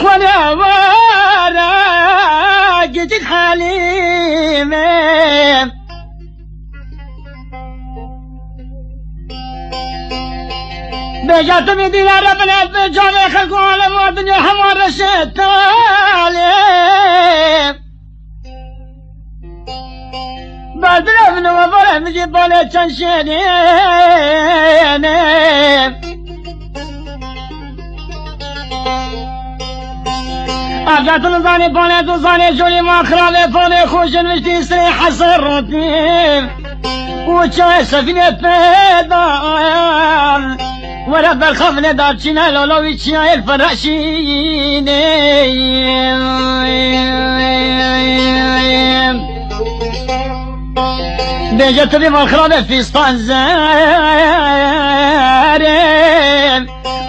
ولا وراقة الحليمة بجات مدينة ربنا بجامع خلقوا على الدنيا حمار الشتالي بدر من وفر من جبال تنشيني أجات نظاني باني تظاني جولي ما خرابي فاني خوشن مشتي سري حصر روتين وشاي سفينة بيضان ولا بالخفنة دارشينا لولوي شاي الفراشيني بيجت لي مخربة في اسطنزاري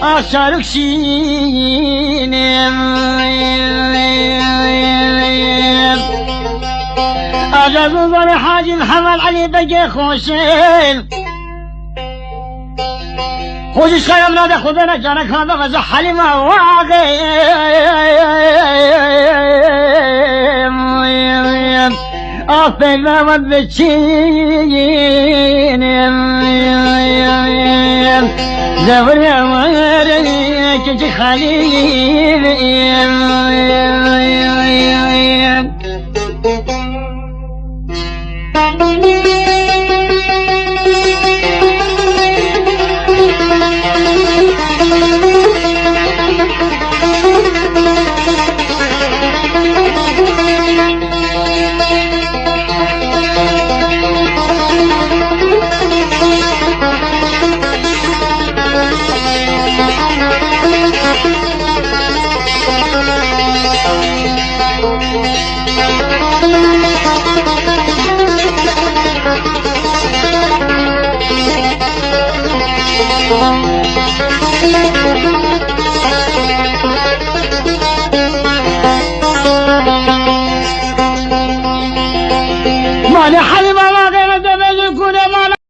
أشارك شيني أجاز نظري حاجي الحمل علي بقي خوشين خوشي شخيا منادي خذنا جانك هذا مزح حليمة واقي أفنا مدبتشين زفر يا مهرني كنت خليل ماني حل